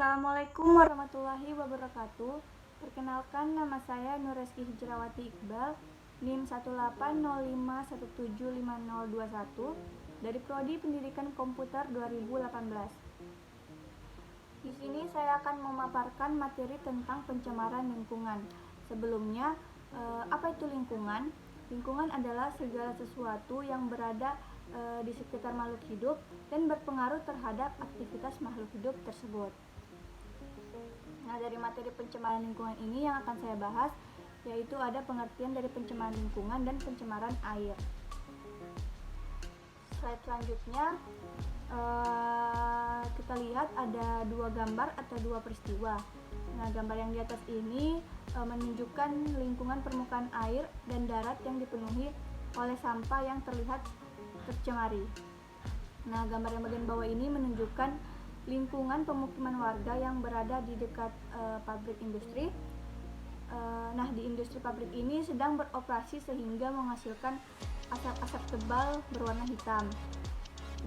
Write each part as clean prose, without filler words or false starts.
Assalamualaikum warahmatullahi wabarakatuh. Perkenalkan, nama saya Nureski Hijrawati Iqbal, NIM 18051755021 dari Prodi Pendidikan Komputer 2018. Di sini saya akan memaparkan materi tentang pencemaran lingkungan. Sebelumnya, apa itu lingkungan? Lingkungan adalah segala sesuatu yang berada di sekitar makhluk hidup dan berpengaruh terhadap aktivitas makhluk hidup tersebut. Nah, dari materi pencemaran lingkungan ini yang akan saya bahas, yaitu ada pengertian dari pencemaran lingkungan dan pencemaran air. Slide selanjutnya, kita lihat ada dua gambar atau dua peristiwa. Nah, gambar yang di atas ini menunjukkan lingkungan permukaan air dan darat yang dipenuhi oleh sampah yang terlihat tercemari. Nah, gambar yang bagian bawah ini menunjukkan lingkungan pemukiman warga yang berada di dekat pabrik industri. Nah, di industri pabrik ini sedang beroperasi sehingga menghasilkan asap-asap tebal berwarna hitam.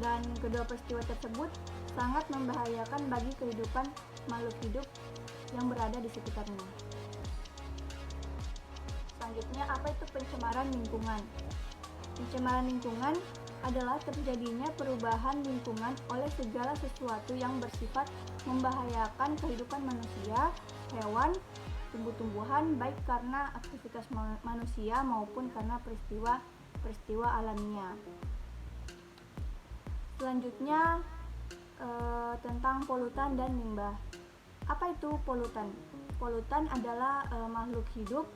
Dan kedua peristiwa tersebut sangat membahayakan bagi kehidupan makhluk hidup yang berada di sekitarnya. Selanjutnya, apa itu pencemaran lingkungan? Pencemaran lingkungan adalah terjadinya perubahan lingkungan oleh segala sesuatu yang bersifat membahayakan kehidupan manusia, hewan, tumbuh-tumbuhan, baik karena aktivitas manusia maupun karena peristiwa alamiah. Selanjutnya, tentang polutan dan limbah. Apa itu polutan? Polutan adalah makhluk hidup,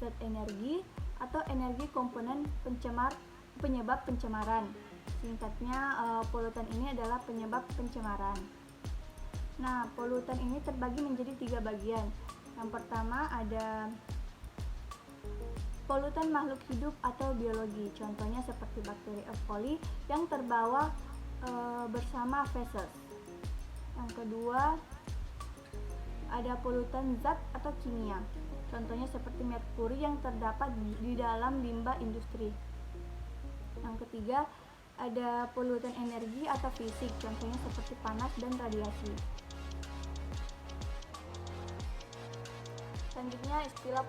zat energi, atau energi komponen penyebab pencemaran. Singkatnya, polutan ini adalah penyebab pencemaran. Nah, polutan ini terbagi menjadi 3 bagian. Yang pertama ada polutan makhluk hidup atau biologi. Contohnya seperti bakteri E. coli yang terbawa bersama feses. Yang kedua ada polutan zat atau kimia. Contohnya seperti merkuri yang terdapat di dalam limbah industri. Yang ketiga, ada polutan energi atau fisik, contohnya seperti panas dan radiasi. Selanjutnya istilah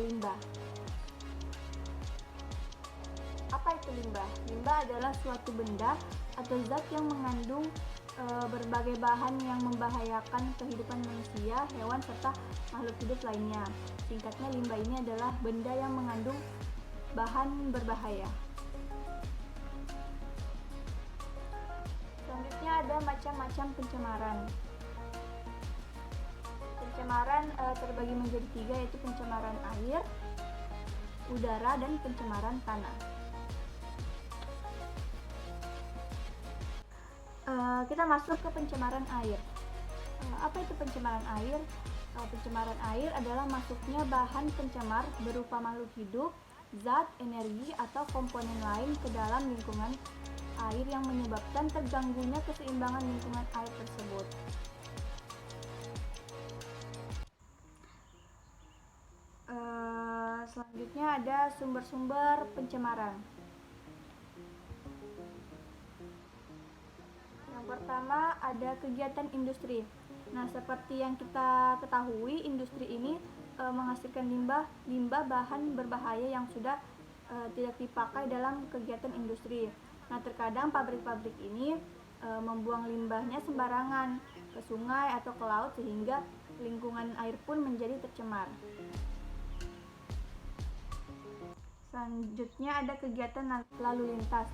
limbah. Apa itu limbah? Limbah adalah suatu benda atau zat yang mengandung berbagai bahan yang membahayakan kehidupan manusia, hewan, serta makhluk hidup lainnya. Singkatnya, limbah ini adalah benda yang mengandung bahan berbahaya. Selanjutnya ada macam-macam pencemaran. Pencemaran terbagi menjadi 3, yaitu pencemaran air, udara, dan pencemaran tanah. Kita masuk ke pencemaran air. Apa itu pencemaran air? Pencemaran air adalah masuknya bahan pencemar berupa makhluk hidup, zat, energi, atau komponen lain ke dalam lingkungan air yang menyebabkan terganggunya keseimbangan lingkungan air tersebut. Selanjutnya ada sumber-sumber pencemaran. Yang pertama ada kegiatan industri. Nah, seperti yang kita ketahui, industri ini menghasilkan limbah bahan berbahaya yang sudah tidak dipakai dalam kegiatan industri. Nah, terkadang pabrik-pabrik ini membuang limbahnya sembarangan ke sungai atau ke laut sehingga lingkungan air pun menjadi tercemar. Selanjutnya ada kegiatan lalu lintas.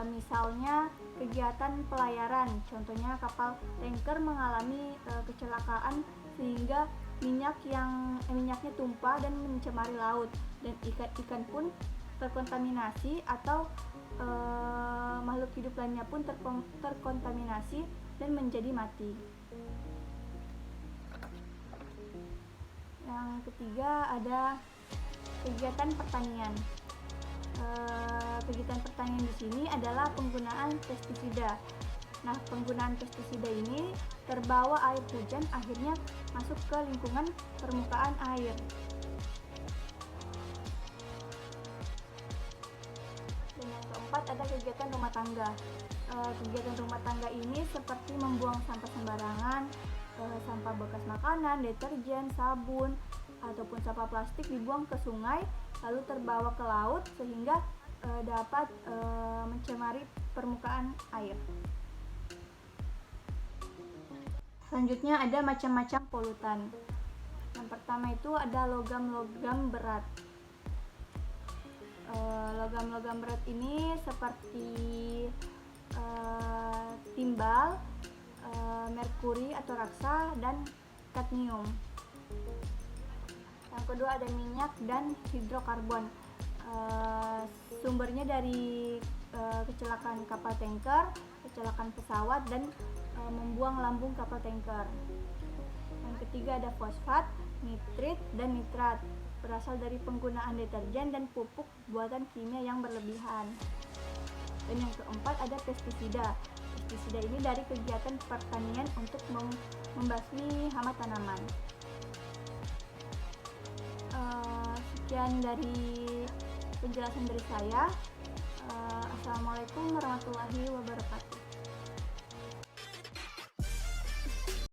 Misalnya kegiatan pelayaran, contohnya kapal tanker mengalami kecelakaan sehingga minyaknya tumpah dan mencemari laut, dan ikan pun terkontaminasi atau makhluk hidup lainnya pun terkontaminasi dan menjadi mati. Yang ketiga ada kegiatan pertanian. Kegiatan pertanian di sini adalah penggunaan pestisida. Nah, penggunaan pestisida ini terbawa air hujan akhirnya masuk ke lingkungan permukaan air. Dan yang keempat ada kegiatan rumah tangga. Kegiatan rumah tangga ini seperti membuang sampah sembarangan, sampah bekas makanan, deterjen, sabun, ataupun sampah plastik dibuang ke sungai lalu terbawa ke laut sehingga dapat mencemari permukaan air. Selanjutnya ada macam-macam polutan. Yang pertama itu ada logam-logam berat. Logam-logam berat ini seperti timbal, merkuri atau raksa, dan kadmium. Yang kedua ada minyak dan hidrokarbon. Sumbernya dari kecelakaan kapal tanker, kecelakaan pesawat, dan membuang lambung kapal tanker. Yang ketiga ada fosfat, nitrit, dan nitrat, berasal dari penggunaan deterjen dan pupuk buatan kimia yang berlebihan. Dan yang keempat ada pestisida. Pestisida ini dari kegiatan pertanian untuk membasmi hama tanaman. Sekian dari penjelasan dari saya. Assalamualaikum warahmatullahi wabarakatuh.